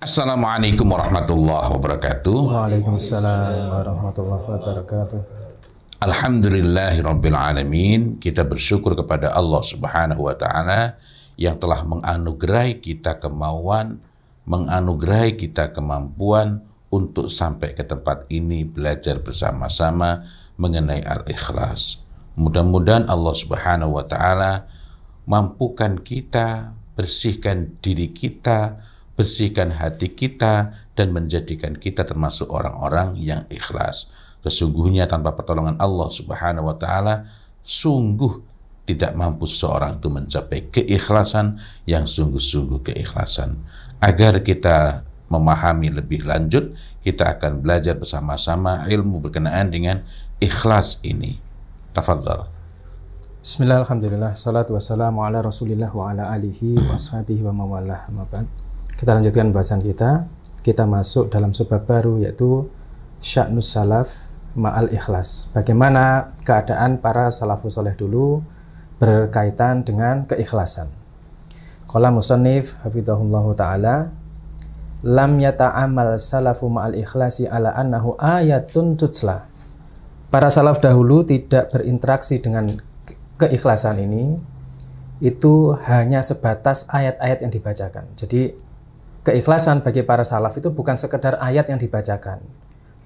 Assalamualaikum warahmatullahi wabarakatuh. Waalaikumsalam warahmatullahi wabarakatuh. Alhamdulillahirabbil alamin. Kita bersyukur kepada Allah Subhanahu wa taala yang telah menganugerahi kita kemauan, menganugerahi kita kemampuan untuk sampai ke tempat ini belajar bersama-sama mengenai al-ikhlas. Mudah-mudahan Allah Subhanahu wa taala mampukan kita, bersihkan diri kita, bersihkan hati kita, dan menjadikan kita termasuk orang-orang yang ikhlas. Sesungguhnya tanpa pertolongan Allah Subhanahu wa taala, sungguh tidak mampu seseorang itu mencapai keikhlasan yang sungguh-sungguh keikhlasan. Agar kita memahami lebih lanjut, kita akan belajar bersama-sama ilmu berkenaan dengan ikhlas ini. Tafadhal. Bismillah, alhamdulillah, salatu wassalamu ala rasulillah wa ala alihi wa ashabihi wa mawalah. Kita lanjutkan bahasan kita. Kita masuk dalam sebab baru, yaitu Sya'nus Salaf Ma'al Ikhlas. Bagaimana keadaan para salafus soleh dulu berkaitan dengan keikhlasan. Qala musannif hafidhahullahu ta'ala, lam yata'amal salafu ma'al ikhlasi ala annahu ayatun tutsla. Para salaf dahulu tidak berinteraksi dengan keikhlasan ini, itu hanya sebatas ayat-ayat yang dibacakan. Jadi keikhlasan bagi para salaf itu bukan sekedar ayat yang dibacakan.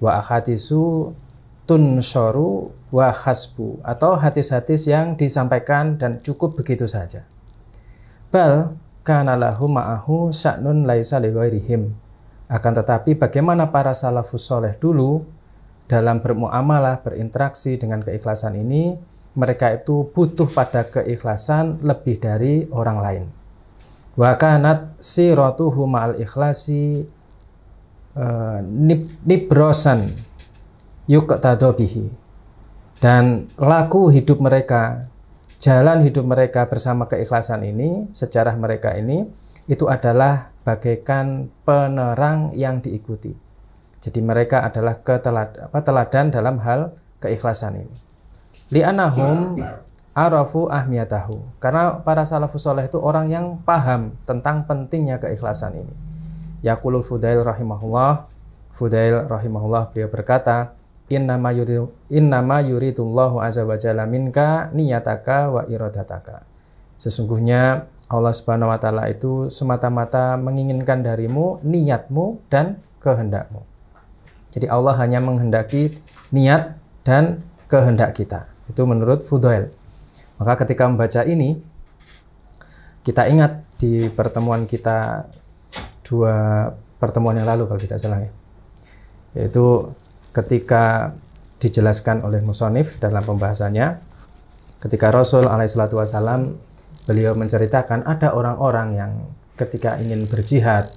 Wa ahadisu tunsharu wa hasbu, atau hadis-hadis yang disampaikan dan cukup begitu saja. Bal kana lahu ma'ahu sya'nun laisa li ghairihim. Akan tetapi bagaimana para salafus soleh dulu dalam bermuamalah, berinteraksi dengan keikhlasan ini, mereka itu butuh pada keikhlasan lebih dari orang lain. Wa kanat siratuhu ma'al ikhlasi nibrosan yuqtadu bihi. Dan laku hidup mereka, jalan hidup mereka bersama keikhlasan ini, sejarah mereka ini, itu adalah bagaikan penerang yang diikuti. Jadi mereka adalah teladan dalam hal keikhlasan ini. Li'anahum arafu ahmiyatahu, karena para salafus soleh itu orang yang paham tentang pentingnya keikhlasan ini. Yaqulul Fudail rahimahullah, beliau berkata, innama yuridullahu azza wa jalla minka niyataka wa iradataka. Sesungguhnya Allah Subhanahu wa taala itu semata-mata menginginkan darimu niatmu dan kehendakmu. Jadi Allah hanya menghendaki niat dan kehendak kita. Itu menurut Fudail. Maka ketika membaca ini, kita ingat di pertemuan kita 2 pertemuan yang lalu kalau tidak salah ya, yaitu ketika dijelaskan oleh musonif dalam pembahasannya, ketika Rasul alaihissalatu wassalam beliau menceritakan ada orang-orang yang ketika ingin berjihad,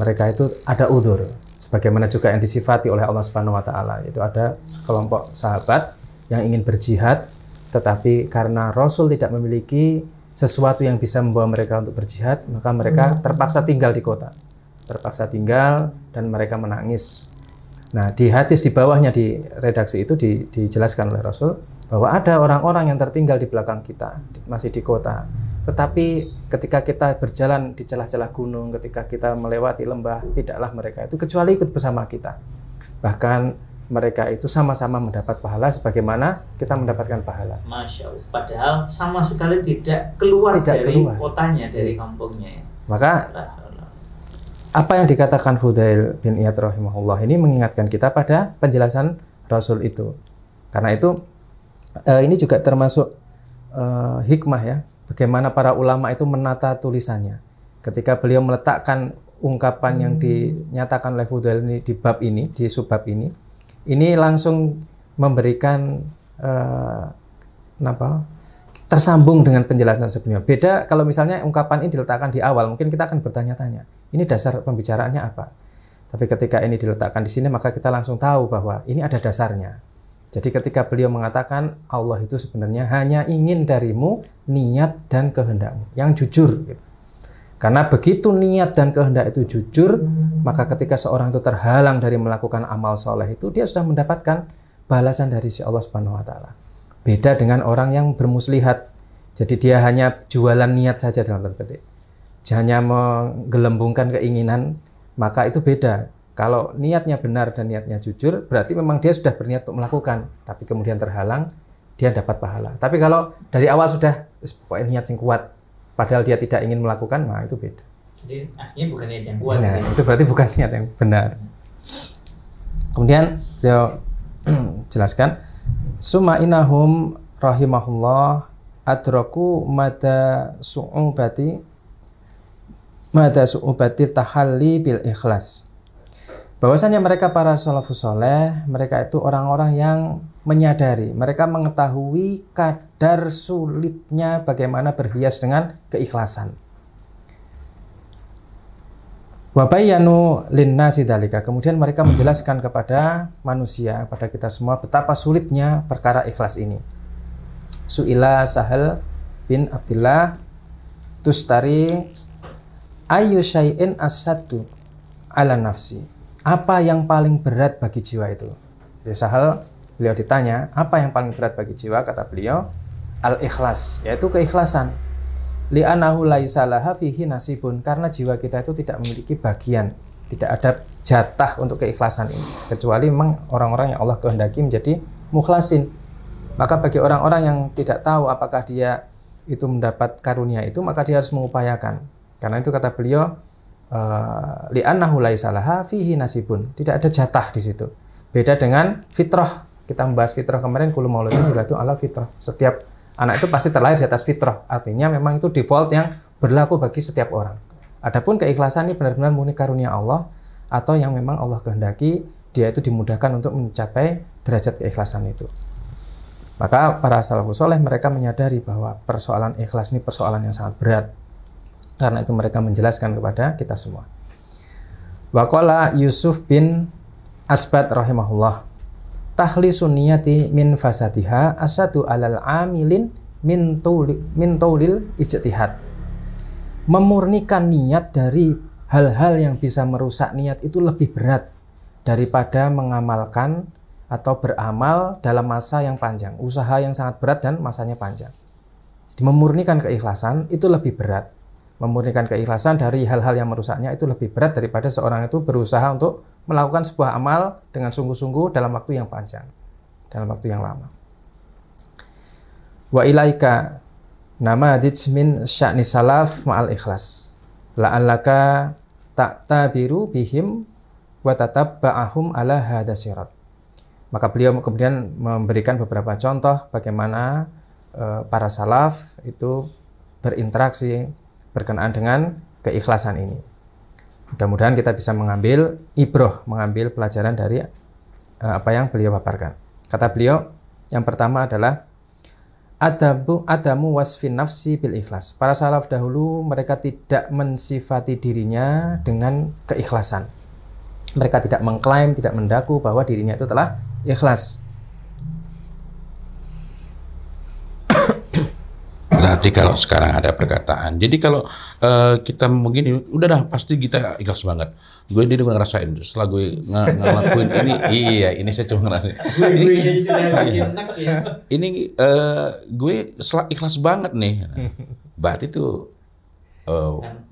mereka itu ada udzur, sebagaimana juga yang disifati oleh Allah Subhanahu wa taala. Itu ada sekelompok sahabat yang ingin berjihad, tetapi karena Rasul tidak memiliki sesuatu yang bisa membawa mereka untuk berjihad, maka mereka terpaksa tinggal di kota. Terpaksa tinggal dan mereka menangis. Nah, di hadis di bawahnya di redaksi itu dijelaskan oleh Rasul bahwa ada orang-orang yang tertinggal di belakang kita, masih di kota. Tetapi ketika kita berjalan di celah-celah gunung, ketika kita melewati lembah, tidaklah mereka itu kecuali ikut bersama kita. Bahkan mereka itu sama-sama mendapat pahala sebagaimana kita mendapatkan pahala. Masya Allah. Padahal sama sekali tidak keluar dari kotanya, dari kampungnya. Maka apa yang dikatakan Fudail bin Iyad rahimahullah ini mengingatkan kita pada penjelasan Rasul itu. Karena itu ini juga termasuk hikmah ya, bagaimana para ulama itu menata tulisannya. Ketika beliau meletakkan ungkapan yang dinyatakan oleh Fudail ini di bab ini, di subbab ini langsung memberikan tersambung dengan penjelasan sebelumnya. Beda kalau misalnya ungkapan ini diletakkan di awal, mungkin kita akan bertanya-tanya, ini dasar pembicaraannya apa? Tapi ketika ini diletakkan di sini, maka kita langsung tahu bahwa ini ada dasarnya. Jadi ketika beliau mengatakan Allah itu sebenarnya hanya ingin darimu niat dan kehendakmu yang jujur. Gitu. Karena begitu niat dan kehendak itu jujur, maka ketika seorang itu terhalang dari melakukan amal soleh itu, dia sudah mendapatkan balasan dari si Allah Subhanahu wa taala. Beda dengan orang yang bermuslihat. Jadi dia hanya jualan niat saja dalam tanda petik. Hanya menggelembungkan keinginan, maka itu beda. Kalau niatnya benar dan niatnya jujur, berarti memang dia sudah berniat untuk melakukan, tapi kemudian terhalang, dia dapat pahala. Tapi kalau dari awal sudah pokoknya niat yang kuat, padahal dia tidak ingin melakukan, nah itu beda. Jadi akhirnya bukan niat yang kuat. Nah, itu berarti bukan niat yang benar. Kemudian beliau jelaskan, summa innahum rahimahullah adraku mada su'ubati tahalli bil ikhlas. Bahwasanya mereka para salafus soleh, mereka itu orang-orang yang menyadari, mereka mengetahui kadar sulitnya bagaimana berhias dengan keikhlasan. Wa bayyanu linnasi dzalika. Kemudian mereka menjelaskan kepada manusia, pada kita semua, betapa sulitnya perkara ikhlas ini. Su'ila Sahal bin Abdullah Tustari ayu syai'in asaddu ala nafsi. Apa yang paling berat bagi jiwa itu? Jadi Sahal, beliau ditanya, apa yang paling berat bagi jiwa? Kata beliau, al-ikhlas, yaitu keikhlasan. Li'anahu laisa laha fihi nasibun, karena jiwa kita itu tidak memiliki bagian, tidak ada jatah untuk keikhlasan ini, kecuali memang orang-orang yang Allah kehendaki menjadi mukhlasin. Maka bagi orang-orang yang tidak tahu apakah dia itu mendapat karunia itu, maka dia harus mengupayakan. Karena itu kata beliau, li'annahu laisa laha fihi nasibun, tidak ada jatah di situ. Beda dengan fitrah. Kita membahas fitrah kemarin, kullu mauludin yuladu ala fitrah. Setiap anak itu pasti terlahir di atas fitrah. Artinya memang itu default yang berlaku bagi setiap orang. Adapun keikhlasan ini benar-benar murni karunia Allah, atau yang memang Allah kehendaki dia itu dimudahkan untuk mencapai derajat keikhlasan itu. Maka para salafus soleh mereka menyadari bahwa persoalan ikhlas ini persoalan yang sangat berat. Karena itu mereka menjelaskan kepada kita semua. Waqala Yusuf bin Asbat rahimahullah, takhlisun niyati min fasadiha asadu alal amilin min taulil ijtihad. Memurnikan niat dari hal-hal yang bisa merusak niat itu lebih berat daripada mengamalkan atau beramal dalam masa yang panjang, usaha yang sangat berat dan masanya panjang. Jadi memurnikan keikhlasan itu lebih berat. Memurnikan keikhlasan dari hal-hal yang merusaknya itu lebih berat daripada seorang itu berusaha untuk melakukan sebuah amal dengan sungguh-sungguh dalam waktu yang panjang, dalam waktu yang lama. Wa ilaika namadij min sya'ni salaf ma'al ikhlas la'allaka ta'tabiru bihim wa tatabba'ahum ala hadha sirat. Maka beliau kemudian memberikan beberapa contoh bagaimana para salaf itu berinteraksi berkenaan dengan keikhlasan ini. Mudah-mudahan kita bisa mengambil ibroh, mengambil pelajaran dari apa yang beliau paparkan. Kata beliau, yang pertama adalah adamu wasfin nafsi bil ikhlas. Para salaf dahulu mereka tidak mensifati dirinya dengan keikhlasan. Mereka tidak mengklaim, tidak mendaku bahwa dirinya itu telah ikhlas. Berarti kalau sekarang ada perkataan, jadi kalau kita mungkin udah dah pasti kita ikhlas banget. Gue ini udah ngerasain, setelah gue ngelakuin ini, iya ini saya cuma ngerasain. Ini gue ikhlas banget nih. Berarti itu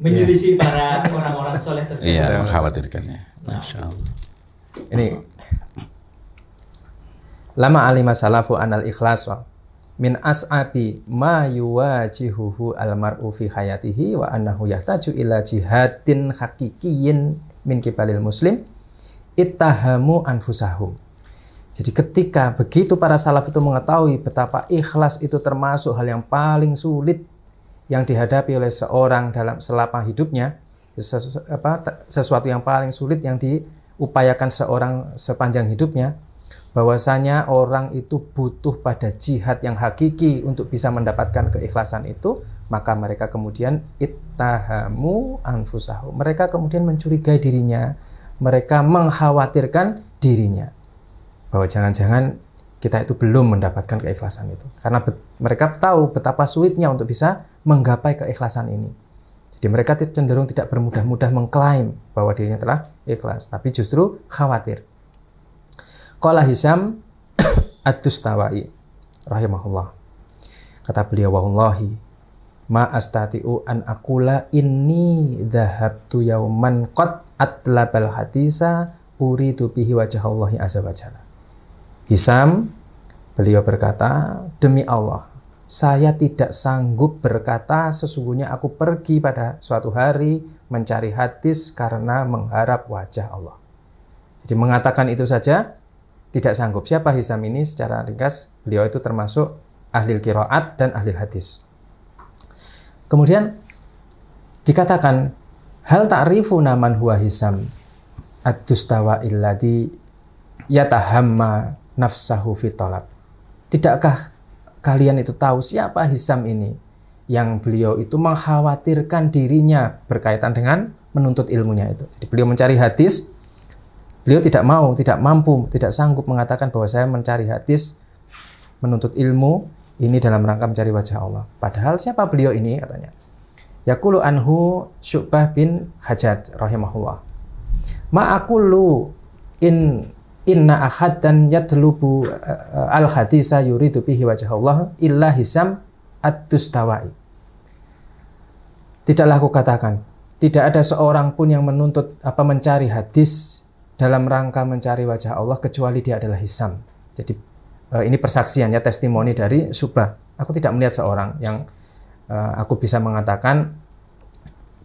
menyelisih para orang-orang soleh tersebut. Iya, mengkhawatirkannya. Masya Allah. Ini lama alima salafu anal ikhlas min as'abi ma yuwajihuhu almar'u fi hayatihi wa annahu yahtaju ila jihadin haqiqiyyin min kibalil muslim ittahamu anfusahum. Jadi ketika begitu para salaf itu mengetahui betapa ikhlas itu termasuk hal yang paling sulit yang dihadapi oleh seorang dalam selama hidupnya, sesuatu yang paling sulit yang diupayakan seorang sepanjang hidupnya, bahwasanya orang itu butuh pada jihad yang hakiki untuk bisa mendapatkan keikhlasan itu, maka mereka kemudian ittahamu anfusahum. Mereka kemudian mencurigai dirinya, mereka mengkhawatirkan dirinya bahwa jangan-jangan kita itu belum mendapatkan keikhlasan itu. Karena mereka tahu betapa sulitnya untuk bisa menggapai keikhlasan ini. Jadi mereka cenderung tidak bermudah-mudah mengklaim bahwa dirinya telah ikhlas, tapi justru khawatir. Qala Hisam Ad-Dustawai rahimahullah. Kata beliau, wallahi ma astati'u an aqula inni dhahabtu yauman qad atlabal hadisa uridu bihi wajhallahi azza wajalla. Hisam, beliau berkata, demi Allah, saya tidak sanggup berkata sesungguhnya aku pergi pada suatu hari mencari hadis karena mengharap wajah Allah. Jadi mengatakan itu saja tidak sanggup. Siapa Hisam ini? Secara ringkas, beliau itu termasuk ahli qiraat dan ahli hadis. Kemudian dikatakan, hal ta'rifuna man huwa Hisam ad-dustawa illadhi yatahamma nafsahu fi talab. Tidakkah kalian itu tahu siapa Hisam ini yang beliau itu mengkhawatirkan dirinya berkaitan dengan menuntut ilmunya itu. Jadi beliau mencari hadis, beliau tidak mau, tidak mampu, tidak sanggup mengatakan bahwa saya mencari hadis, menuntut ilmu ini dalam rangka mencari wajah Allah. Padahal siapa beliau ini katanya? Yaqulu anhu Syu'bah bin Hajjaj rahimahullah. Ma'aqulu inna ahadan yatlubu al-hadisa yuridu bihi wajah Allah illa Hisam ad-Dustawai. Tidaklah aku katakan, tidak ada seorang pun yang menuntut mencari hadis dalam rangka mencari wajah Allah kecuali dia adalah Hisam. Jadi ini persaksiannya, testimoni dari Syu'bah. Aku tidak melihat seorang yang aku bisa mengatakan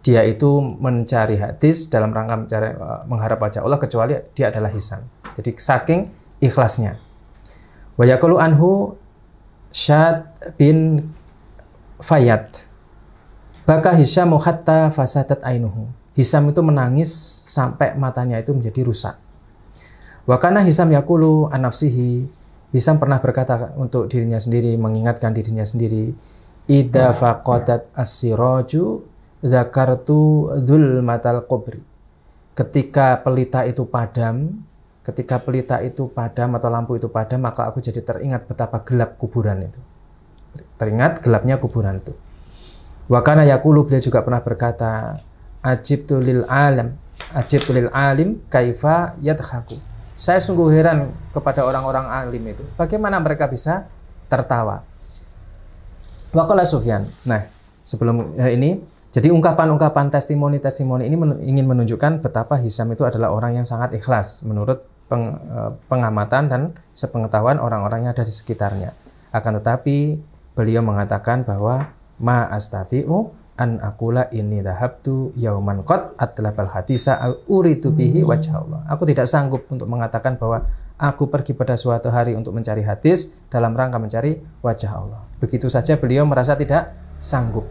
dia itu mencari hadis dalam rangka mencari mengharap wajah Allah kecuali dia adalah Hisam. Jadi saking ikhlasnya. Wa yaqulu anhu Syad bin Fayyad. Baka Hisam hatta fasadat ainuhu. Hisam itu menangis sampai matanya itu menjadi rusak. Wa kana Hisam yaqulu an nafsihi. Hisam pernah berkata untuk dirinya sendiri, mengingatkan dirinya sendiri, idza faqadat as-siraju dzakartu dzulmatal qabri. Ketika pelita itu padam atau lampu itu padam, maka aku jadi teringat betapa gelap kuburan itu. Teringat gelapnya kuburan itu. Wa kana yaqulu, beliau juga pernah berkata, ajibtu lil alim kaifa yadhaku. Saya sungguh heran kepada orang-orang alim itu. Bagaimana mereka bisa tertawa? Wa qala Sufyan. Nah, sebelum ini, jadi ungkapan-ungkapan testimoni ini ingin menunjukkan betapa Hisam itu adalah orang yang sangat ikhlas menurut pengamatan dan sepengetahuan orang-orang yang ada di sekitarnya. Akan tetapi beliau mengatakan bahwa ma astati'u an aqula inni dhahabtu yauman qad atlabal hadisa uridu bihi wajh Allah. Aku tidak sanggup untuk mengatakan bahwa aku pergi pada suatu hari untuk mencari hadis dalam rangka mencari wajah Allah. Begitu saja beliau merasa tidak sanggup.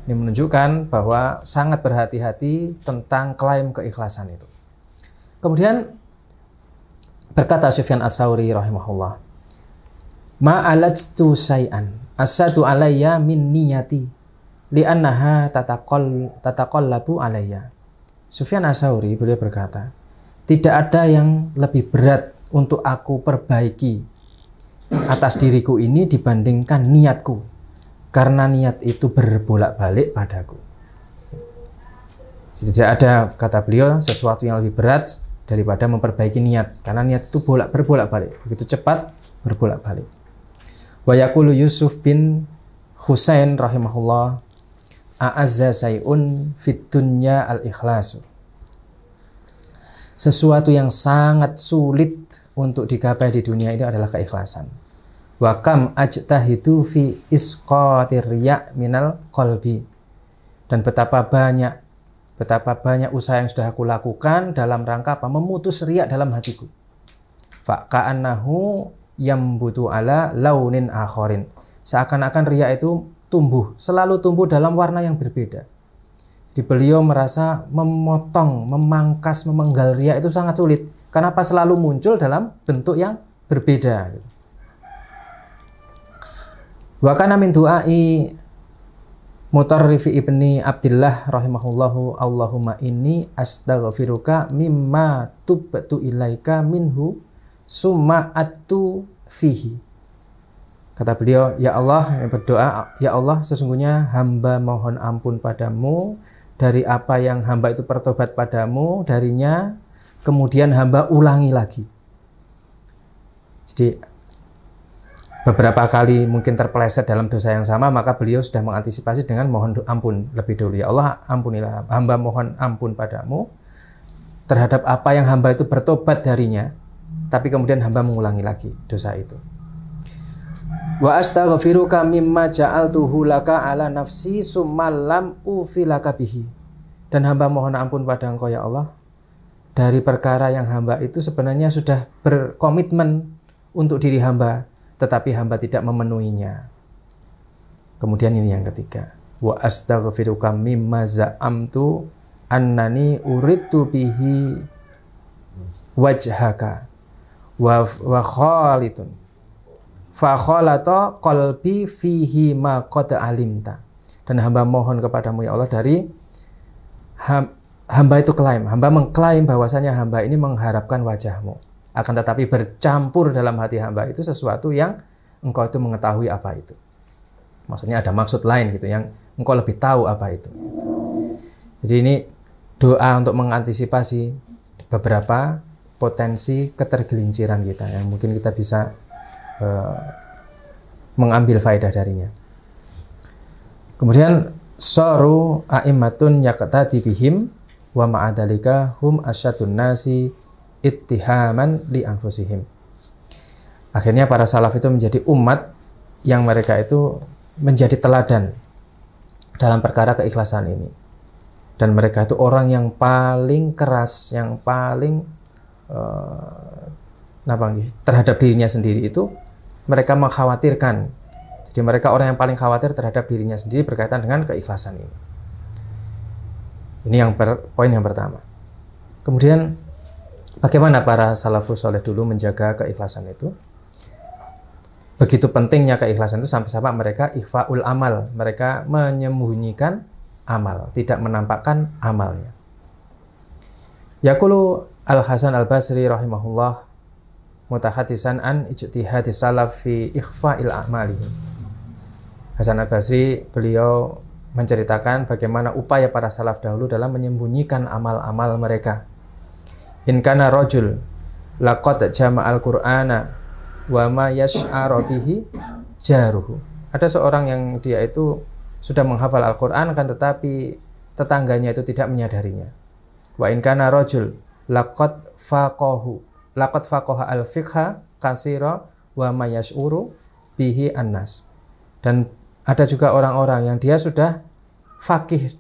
Ini menunjukkan bahwa sangat berhati-hati tentang klaim keikhlasan itu. Kemudian berkata Sufyan Ats-Tsauri rahimahullah, ma'alajtu say'an asadu alayya min niyati li'annaha tataqallabu alayya. Sufyan Ats-Tsauri beliau berkata, tidak ada yang lebih berat untuk aku perbaiki atas diriku ini dibandingkan niatku. Karena niat itu berbolak-balik padaku. Jadi tidak ada, kata beliau, sesuatu yang lebih berat daripada memperbaiki niat. Karena niat itu berbolak-balik. Begitu cepat berbolak-balik. Wa yaqulu Yusuf bin Husain rahimahullah, a'azza say'un fid dunya al-ikhlasu. Sesuatu yang sangat sulit untuk digapai di dunia ini adalah keikhlasan. Wa kam ajtahidu fi isqatir riya minal qalbi. Dan betapa banyak usaha yang sudah aku lakukan dalam rangka memutus riya dalam hatiku. Fa ka'annahu yambutu ala launin akharin. Seakan-akan riya itu selalu tumbuh dalam warna yang berbeda. Jadi beliau merasa memotong, memangkas, memenggal riya itu sangat sulit. Kenapa selalu muncul dalam bentuk yang berbeda. Wa kana min du'ai Mutarrifi ibni Abdillah rahimahullahu, Allahumma inni astaghfiruka mimma tubtu ilaika minhu summa attu fihi. Kata beliau, ya Allah, berdoa, ya Allah, sesungguhnya hamba mohon ampun padamu dari apa yang hamba itu bertobat padamu darinya, kemudian hamba ulangi lagi. Jadi beberapa kali mungkin terpeleset dalam dosa yang sama, maka beliau sudah mengantisipasi dengan mohon ampun lebih dahulu. Ya Allah, ampunilah, hamba mohon ampun padamu terhadap apa yang hamba itu bertobat darinya, tapi kemudian hamba mengulangi lagi dosa itu. Wa astaghfiruka mimma ja'altuhu laka ala nafsi summa lam ufilaka bihi. Dan hamba mohon ampun pada Engkau ya Allah dari perkara yang hamba itu sebenarnya sudah berkomitmen untuk diri hamba, tetapi hamba tidak memenuhinya. Kemudian ini yang ketiga, wa astaghfiruka mimma za'amtu annani uridtu bihi wajhaka wa khalitun fa khalata qalbi fihi ma qad alimta. Dan hamba mohon kepadamu ya Allah dari hamba itu hamba mengklaim bahwasanya hamba ini mengharapkan wajahmu, akan tetapi bercampur dalam hati hamba itu sesuatu yang engkau itu mengetahui apa itu. Maksudnya ada maksud lain gitu yang engkau lebih tahu apa itu. Jadi ini doa untuk mengantisipasi beberapa potensi ketergelinciran kita yang mungkin kita bisa mengambil faedah darinya. Kemudian saru a'immatun yaqtadi bihim wa ma'adalika hum asyadun nasi ittihaman li anfusihim. Akhirnya para salaf itu menjadi umat yang mereka itu menjadi teladan dalam perkara keikhlasan ini. Dan mereka itu orang yang paling keras, yang paling terhadap dirinya sendiri itu mereka mengkhawatirkan. Jadi mereka orang yang paling khawatir terhadap dirinya sendiri berkaitan dengan keikhlasan ini. Ini yang poin yang pertama. Kemudian bagaimana para salafus soleh dulu menjaga keikhlasan itu? Begitu pentingnya keikhlasan itu sampai-sampai mereka ikhfaul amal, mereka menyembunyikan amal, tidak menampakkan amalnya. Yaqulu Al-Hasan Al-Basri rahimahullah mutahaddisan an ijtihadi salaf fi ikhfa'il a'malihim. Hasan Al-Basri beliau menceritakan bagaimana upaya para salaf dahulu dalam menyembunyikan amal-amal mereka. In kana rajul laqad jama'al qur'ana wa ma yash'aru bihi jaruhu. Ada seorang yang dia itu sudah menghafal Al-Qur'an kan tetapi tetangganya itu tidak menyadarinya. Wa in kana rajul laqad faqaha al-fiqha kasira wa ma yash'uru bihi annas. Dan ada juga orang-orang yang dia sudah faqih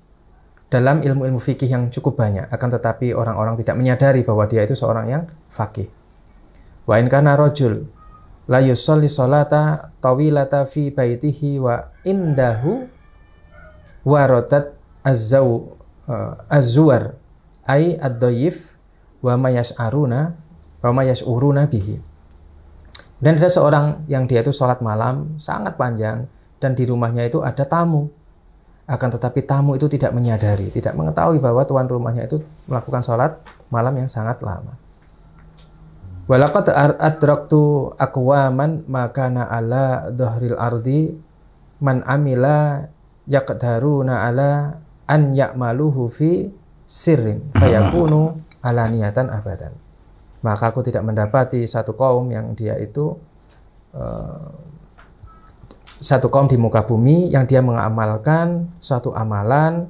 dalam ilmu-ilmu fikih yang cukup banyak, akan tetapi orang-orang tidak menyadari bahwa dia itu seorang yang faqih. Wa in kana rajul la yusalli salata tawilata fi baitihi wa indahu waradat az-zuwar ay ad-dayif wa ma yash'uruna bihi. Dan ada seorang yang dia itu sholat malam sangat panjang dan di rumahnya itu ada tamu. Akan tetapi tamu itu tidak menyadari, tidak mengetahui bahwa tuan rumahnya itu melakukan sholat malam yang sangat lama. Walaqad adraktu aqwaman makana ala dhahril ardi man amila yaqdaruna ala an ya'maluhu fi sirrin fayakunu alaniyatan abadan. Maka aku tidak mendapati satu kaum yang dia itu satu kaum di muka bumi yang dia mengamalkan suatu amalan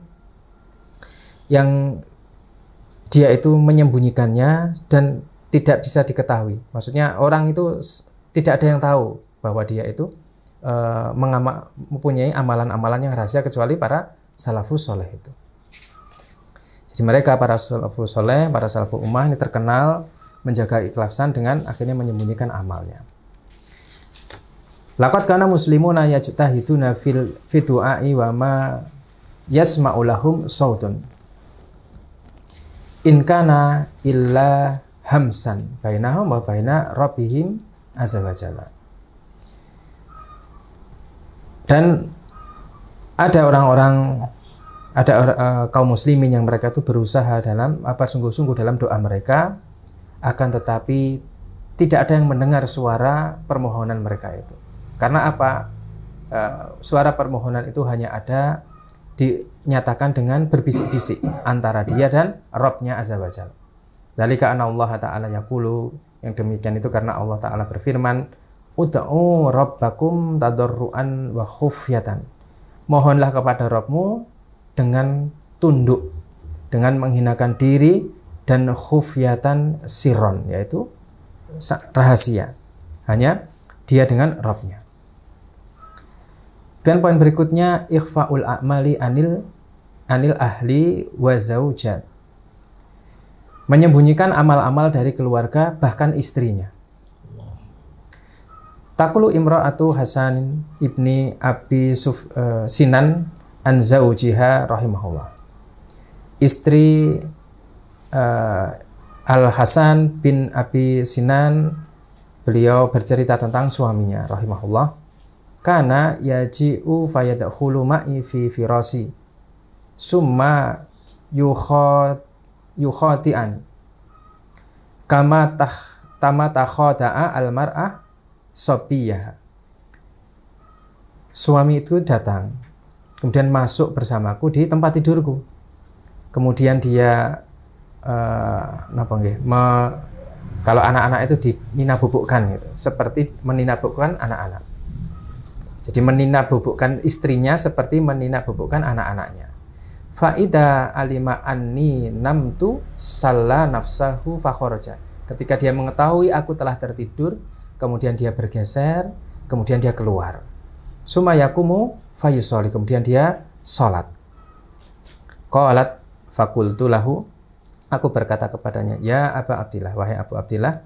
yang dia itu menyembunyikannya dan tidak bisa diketahui. Maksudnya orang itu tidak ada yang tahu bahwa dia itu mempunyai amalan-amalan yang rahasia kecuali para salafus soleh itu. Jadi mereka para salafus soleh, para salafus ummah ini terkenal menjaga ikhlasan dengan akhirnya menyembunyikan amalnya. Laqad kana muslimuna yajtahiduna fi du'ai wa ma yasma'u lahum sautun in kana illa hamsan bainahum wa baina rabbihim azza wa jalla. Dan ada orang-orang, ada kaum muslimin yang mereka itu berusaha dalam sungguh-sungguh dalam doa mereka, akan tetapi tidak ada yang mendengar suara permohonan mereka itu. Karena apa? Suara permohonan itu hanya ada dinyatakan dengan berbisik-bisik antara dia dan Rabb-nya azza wa jalla. Dzalika anna Allah Ta'ala yaqulu, yang demikian itu karena Allah Ta'ala berfirman, ud'u rabbakum tadarruan wa khufyatan. Mohonlah kepada Rabbmu dengan tunduk, dengan menghinakan diri, dan khufyatan sirron, yaitu rahasia. Hanya dia dengan Rabbnya. Dan poin berikutnya, ikhfa'ul a'mali anil ahli wa zaujat. Menyembunyikan amal-amal dari keluarga, bahkan istrinya. Taqulu imra'atu Hasan ibni Abi Sinan an zaujiha rahimahullah. Istri Al-Hasan bin Abi Sinan, beliau bercerita tentang suaminya rahimahullah. Kana yaji'u fayadkhulu ma'i fi firasi summa yukhati'ani kama takhada'a al-mar'ah sobiyaha. Suami itu datang, kemudian masuk bersamaku di tempat tidurku. Kemudian dia kalau anak-anak itu dininabubukkan gitu, seperti meninabubukkan anak-anak. Jadi meninabubukkan istrinya seperti meninabubukkan anak-anaknya. Faida alima anni namtu salla nafsahu fakharaja. Ketika dia mengetahui aku telah tertidur, kemudian dia bergeser, kemudian dia keluar. Sumayakumu fayusolli, kemudian dia sholat. Qalat fakultu lahu, aku berkata kepadanya, ya Aba Abdillah, wahai Abu Abdillah,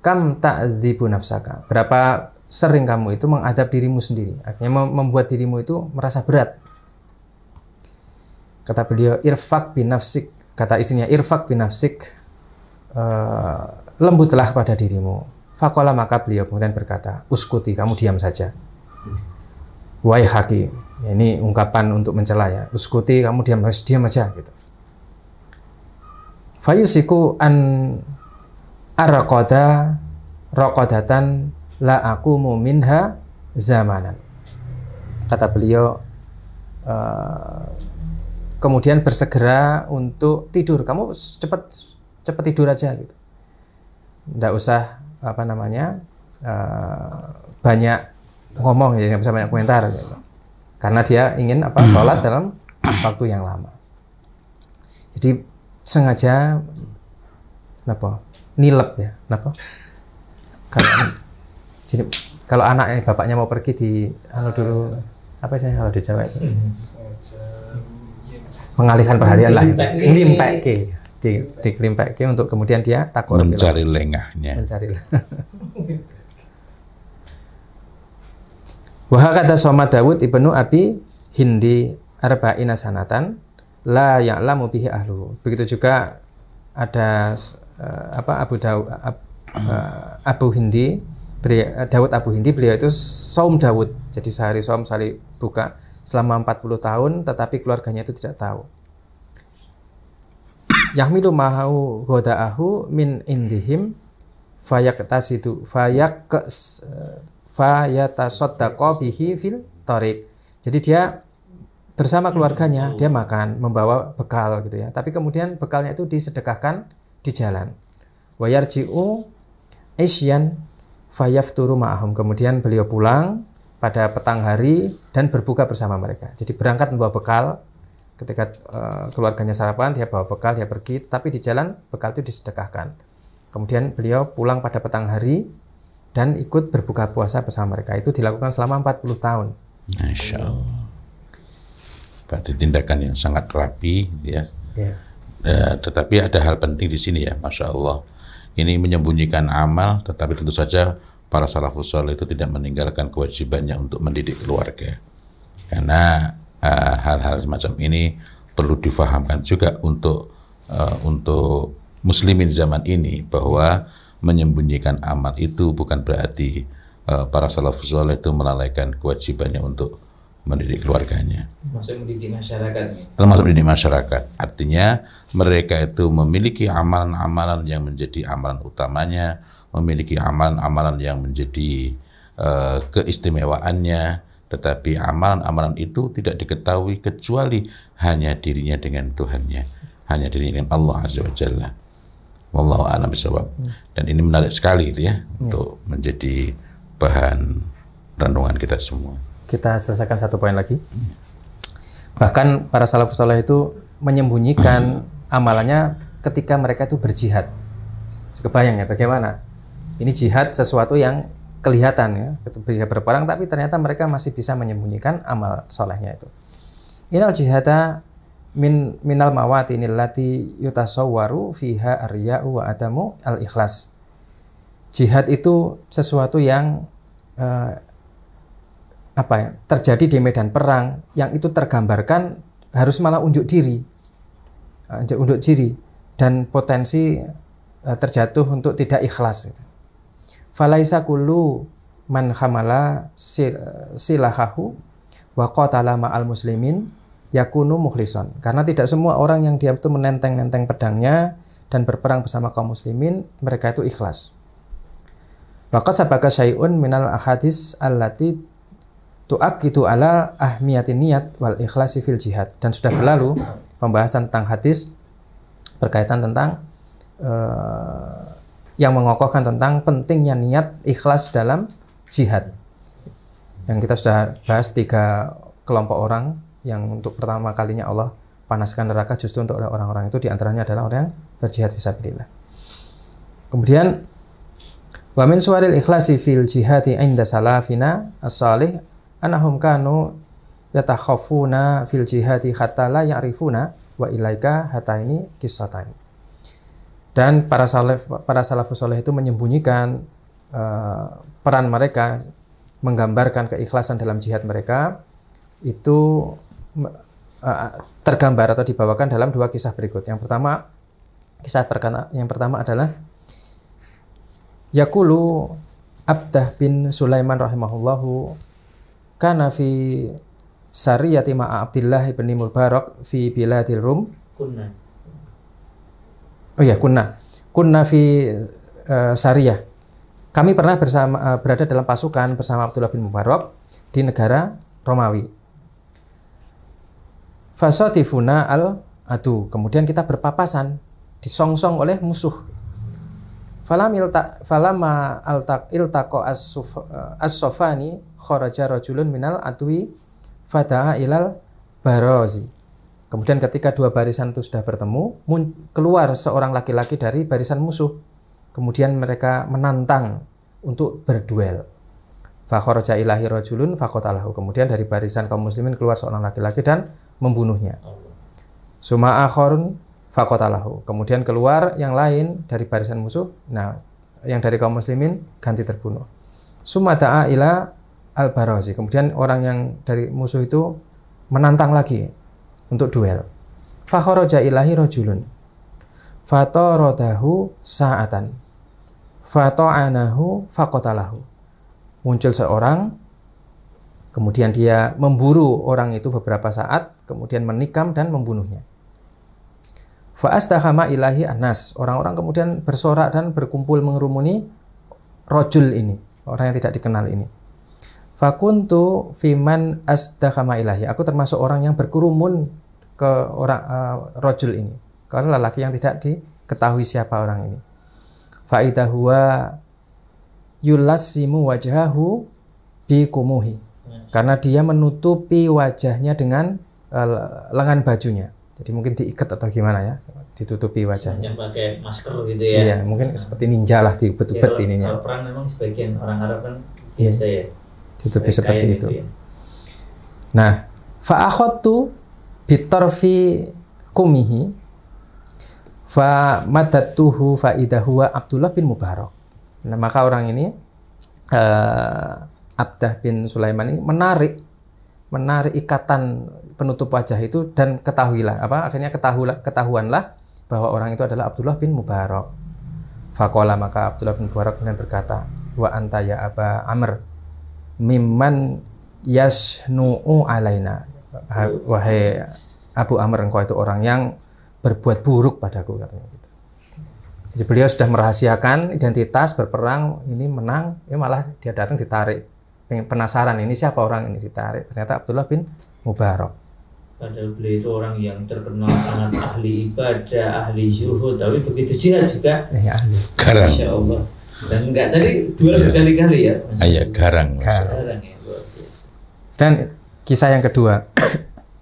kam ta'dzibu nafsaka, berapa sering kamu itu mengadab dirimu sendiri, artinya membuat dirimu itu merasa berat. Kata beliau, irfaq bin nafsik, kata istrinya, irfaq bin nafsik, lembutlah pada dirimu. Faqala, maka beliau kemudian berkata, uskuti, kamu diam saja. Wahai haki, ini ungkapan untuk mencela ya, uskuti, kamu diam aja gitu. Fayusiku an arqada raqadatan la aqumu minha zamanan. Kata beliau, kemudian bersegera untuk tidur. Kamu cepat tidur aja gitu. Nggak usah banyak ngomong ya, nggak bisa banyak komentar gitu. Karena dia ingin sholat dalam waktu yang lama. Jadi sengaja nilep ya, jadi kalau anaknya bapaknya mau pergi dulu apa sih kalau di Jawa itu mengalihkan perhatian lah, ngelimpeke, dikelimpeke untuk kemudian dia takut mencari lengahnya. Wa kata Soma Dawud ibnu Abi Hindi arba'ina sanatan la ya'lamu bihi ahluhu. Begitu juga ada Abu Hindi, Dawud Abu Hindi, beliau itu saum Dawud, jadi sehari saum sehari buka selama 40 tahun, tetapi keluarganya itu tidak tahu. Yahmilu mahu goda'ahu min indihim fayatasaddaqo bihi fil tariq. Jadi dia bersama keluarganya, dia makan, membawa bekal gitu ya. Tapi kemudian bekalnya itu disedekahkan di jalan. Wa yarji'u isyan fayafturu ma'ahum. Kemudian beliau pulang pada petang hari dan berbuka bersama mereka. Jadi berangkat membawa bekal. Ketika keluarganya sarapan, dia bawa bekal, dia pergi. Tapi di jalan bekal itu disedekahkan. Kemudian beliau pulang pada petang hari dan ikut berbuka puasa bersama mereka. Itu dilakukan selama 40 tahun. Masya Allah. Berarti tindakan yang sangat rapi, ya. Tetapi ada hal penting di sini ya, Masya Allah. Ini menyembunyikan amal, tetapi tentu saja para salafus saleh itu tidak meninggalkan kewajibannya untuk mendidik keluarga. Karena hal-hal semacam ini perlu difahamkan juga untuk muslimin zaman ini, bahwa menyembunyikan amal itu bukan berarti para salafus saleh itu melalaikan kewajibannya untuk mendidik keluarganya. Maksudnya mendidik masyarakat. Termasuk mendidik masyarakat. Artinya mereka itu memiliki amalan-amalan yang menjadi amalan utamanya, memiliki amalan-amalan yang menjadi keistimewaannya, tetapi amalan-amalan itu tidak diketahui kecuali hanya dirinya dengan Tuhannya, hanya dirinya dengan Allah Azza wa Jalla. Wallahu a'lam bishawab. Dan ini menarik sekali itu ya, untuk menjadi bahan renungan kita semua. Kita selesaikan satu poin lagi. Bahkan para salafus saleh itu menyembunyikan amalannya ketika mereka itu berjihad. Kebayang ya bagaimana? Ini jihad sesuatu yang kelihatan ya, ketika berperang, tapi ternyata mereka masih bisa menyembunyikan amal solehnya itu. Innal jihada minal mawatinil lati yutasawwaru fiha ar-riya'u wa adamu al-ikhlas. Jihad itu sesuatu yang terjadi di medan perang yang itu tergambarkan harus malah unjuk diri dan potensi terjatuh untuk tidak ikhlas. Falaisa kullu man hamala silahahu wa qatala ma'al muslimin yakunu mukhlison. Karena tidak semua orang yang dia itu menenteng-nenteng pedangnya dan berperang bersama kaum muslimin, mereka itu ikhlas. Waqad sabaka syai'un minal ahadits allati tu'akkidu ala ahmiyatin niyat wal ikhlasi fil jihad. Dan sudah berlalu pembahasan tentang hadis berkaitan tentang yang mengokohkan tentang pentingnya niat ikhlas dalam jihad. Yang kita sudah bahas 3 kelompok orang yang untuk pertama kalinya Allah panaskan neraka justru untuk orang-orang itu, diantaranya adalah orang yang berjihad fisabilillah. Kemudian wa min suwaril ikhlasi fil jihadi inda salafina as-salih annahum kanu yatakhafuna fil jihadi hatta la ya'rifuna wa ilaika hataini qissatan. Dan para salafus saleh itu menyembunyikan peran mereka, menggambarkan keikhlasan dalam jihad mereka itu tergambar atau dibawakan dalam 2 kisah berikut. Yang pertama adalah yaqulu Abdah bin Sulaiman rahimahullahu kana fi sariyati ma'a Abdillah bin Mubarak fi biladil Rum. Kunna fi sariyah. Kami pernah berada dalam pasukan bersama Abdullah bin Mubarak di negara Romawi. Fasatifuna al-adu. Kemudian kita berpapasan, disongsong oleh musuh. Falamma iltaqa as-sofani kharaja rajulun minal adwi fada'a ilal barazi. Kemudian ketika 2 barisan itu sudah bertemu, keluar seorang laki-laki dari barisan musuh. Kemudian mereka menantang untuk berduel. Fa kharaja ilahi rajulun faqatalahu. Kemudian dari barisan kaum muslimin keluar seorang laki-laki dan membunuhnya. Suma akhorun faqatalahu. Kemudian keluar yang lain dari barisan musuh. Nah, yang dari kaum muslimin ganti terbunuh. Suma da'a ila al-barazi. Kemudian orang yang dari musuh itu menantang lagi untuk duel. Fa kharaja ilahi rajulun fataradahu sa'atan fata'anahu faqatalahu. Muncul seorang, kemudian dia memburu orang itu beberapa saat, kemudian menikam dan membunuhnya. Fa astahama ilahi anas. Orang-orang kemudian bersorak dan berkumpul mengerumuni rajul ini, orang yang tidak dikenal ini. Fakuntu fiman asdahama ilahi. Aku termasuk orang yang berkerumun ke orang rajul ini, karena lelaki yang tidak diketahui siapa orang ini. Faidah huwa yulassimu wajhahu bikumuhi. Karena dia menutupi wajahnya dengan lengan bajunya. Jadi mungkin diikat atau gimana ya, ditutupi wajahnya. Pakai masker gitu ya. Iya, mungkin seperti ninja lah, diubet-ubet ininya. Kalau perang memang sebagian orang Arab kan biasa ya. Ditutupi seperti itu. Ya. Nah, fa akhadtu bitarfi kumihi fa madatuhu fa idahuwa Abdullah bin Mubarak. Nah, maka orang ini Abdah bin Sulaiman ini menarik ikatan penutup wajah itu, dan akhirnya ketahuanlah bahwa orang itu adalah Abdullah bin Mubarak. Faqala, maka Abdullah bin Mubarak kemudian berkata, wa anta ya Aba Amr mimman yasnu'u alaina. Wahai Abu Amr, engkau itu orang yang berbuat buruk padaku, katanya gitu. Jadi beliau sudah merahasiakan identitas, berperang, ini menang, malah dia datang ditarik. Penasaran, ini siapa orang ini, ditarik. Ternyata Abdullah bin Mubarak. Padahal beliau itu orang yang terkenal sangat ahli ibadah, ahli zuhud, tapi begitu jihad juga ahli. Masya Allah. Dan enggak tadi jual berkali-kali ya. Ayat garang. Garang ya. Dan kisah yang kedua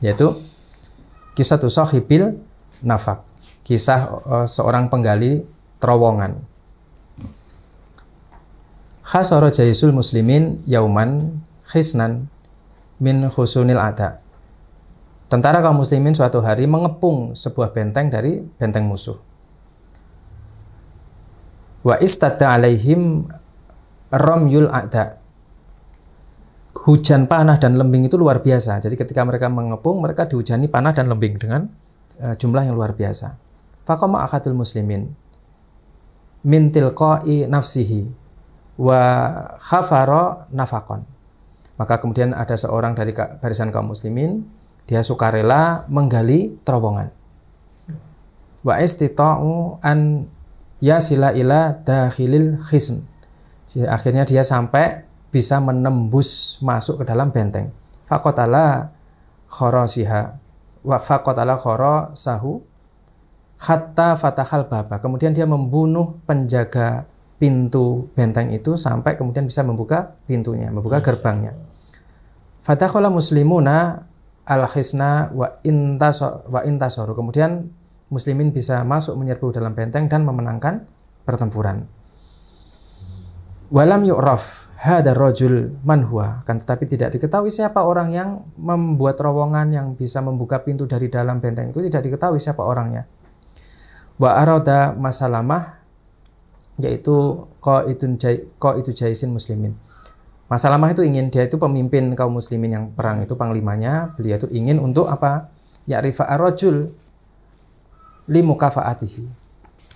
yaitu kisah sahibil nafak, kisah seorang penggali terowongan. Khasara jaisul muslimin yauman khisnan min khusunil ada. Tentara kaum muslimin suatu hari mengepung sebuah benteng dari benteng musuh. Wa istadda alaihim ramyul ada. Hujan panah dan lembing itu luar biasa. Jadi ketika mereka mengepung, mereka dihujani panah dan lembing dengan jumlah yang luar biasa. Faqama akhadul muslimin min tilqa'i nafsihi wa khafara nafaqan. Maka kemudian ada seorang dari barisan kaum muslimin, dia sukarela menggali terowongan. Wa istita'u an yasila ila dakhilil khisn. Akhirnya dia sampai bisa menembus masuk ke dalam benteng. Faqatala kharasiha wa faqatala kharasahu hatta fatahal baba. Kemudian dia membunuh penjaga pintu benteng itu sampai kemudian bisa membuka pintunya, membuka gerbangnya. Fatakhala muslimuna al-khisna wa intasaru. Kemudian muslimin bisa masuk menyerbu dalam benteng dan memenangkan pertempuran. Walam yu'raf hadar rajul man huwa, kan tetapi tidak diketahui siapa orang yang membuat terowongan yang bisa membuka pintu dari dalam benteng itu, tidak diketahui siapa orangnya. Wa arada masalamah, yaitu qaidu jaisin muslimin. Masalamah itu ingin, dia itu pemimpin kaum muslimin yang perang itu, panglimanya. Beliau itu ingin untuk apa? Ya'rifa ar-rajul li mukafaatihi.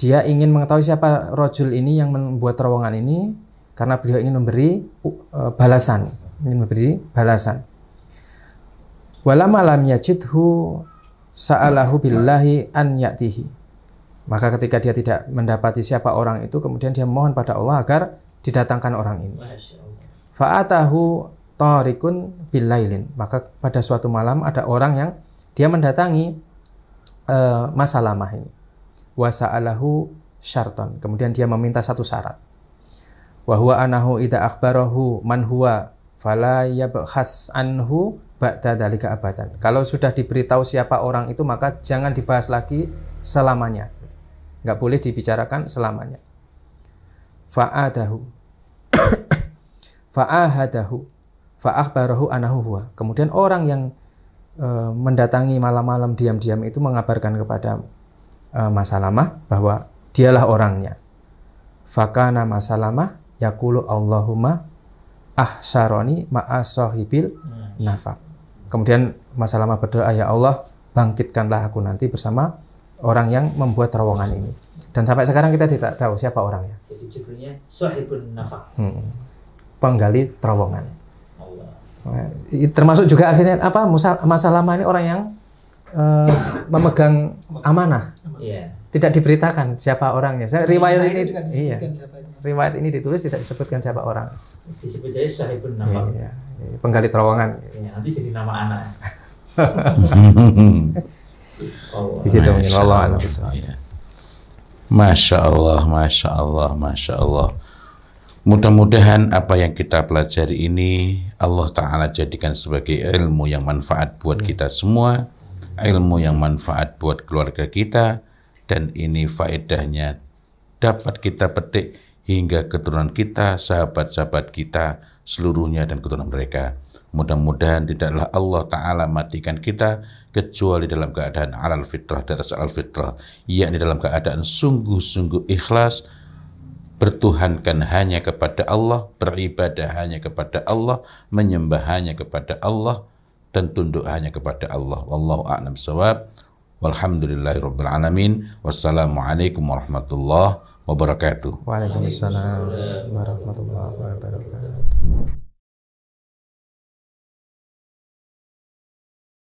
Dia ingin mengetahui siapa rajul ini yang membuat terowongan ini, karena beliau ingin memberi balasan, Walama lam yajidhu sa'alahu billahi an ya'tihi. Maka ketika dia tidak mendapati siapa orang itu, kemudian dia mohon pada Allah agar didatangkan orang ini. Fa'atahu tariqun billailin. Maka pada suatu malam ada orang yang dia mendatangi Masalamah ini. Wa sa'alahu syarton. Kemudian dia meminta satu syarat. Wa huwa anahu idza akhbarahu man huwa fala yabkhas anhu ba'da dzalika abadan. Kalau sudah diberitahu siapa orang itu, maka jangan dibahas lagi selamanya. Enggak boleh dibicarakan selamanya. Fa'adahu fa'ahadahu fa'akhbarahu anahu huwa. Kemudian orang yang mendatangi malam-malam diam-diam itu mengabarkan kepada Masalamah bahwa dialah orangnya. Fakana Masalamah yaqulu Allahumma ahsaroni ma'a sahibil nafaq. Kemudian Masalamah berdoa, ya Allah, bangkitkanlah aku nanti bersama orang yang membuat terowongan ini. Dan sampai sekarang kita tidak tahu siapa orangnya. Jadi judulnya sahibun nafaq. Penggali terowongan. Allah. Termasuk juga akhirnya apa? Masalamah ini orang yang memegang amanah. Yeah. Tidak diberitakan siapa orangnya. Riwayat ini, iya. Riwayat ini ditulis tidak disebutkan siapa orang. Disebut saja sahibun nafaq. Iya. Penggali terowongan. Ya, nanti jadi nama anak. Begitu mungkin. Allah a'lam. Masya Allah, Masya Allah, Masya Allah. Mudah-mudahan apa yang kita pelajari ini Allah Ta'ala jadikan sebagai ilmu yang manfaat buat kita semua, ilmu yang manfaat buat keluarga kita, dan ini faedahnya dapat kita petik hingga keturunan kita, sahabat-sahabat kita seluruhnya dan keturunan mereka. Mudah-mudahan tidaklah Allah Ta'ala matikan kita kecuali dalam keadaan alal fitrah, di atas alal fitrah, yakni dalam keadaan sungguh-sungguh ikhlas, bertuhankan hanya kepada Allah, beribadah hanya kepada Allah, menyembah hanya kepada Allah, dan tunduk hanya kepada Allah. Wallahu a'lam bishawab. Walhamdulillahirabbil alamin. Wassalamualaikum warahmatullahi wabarakatuh. Waalaikumsalam warahmatullahi wabarakatuh.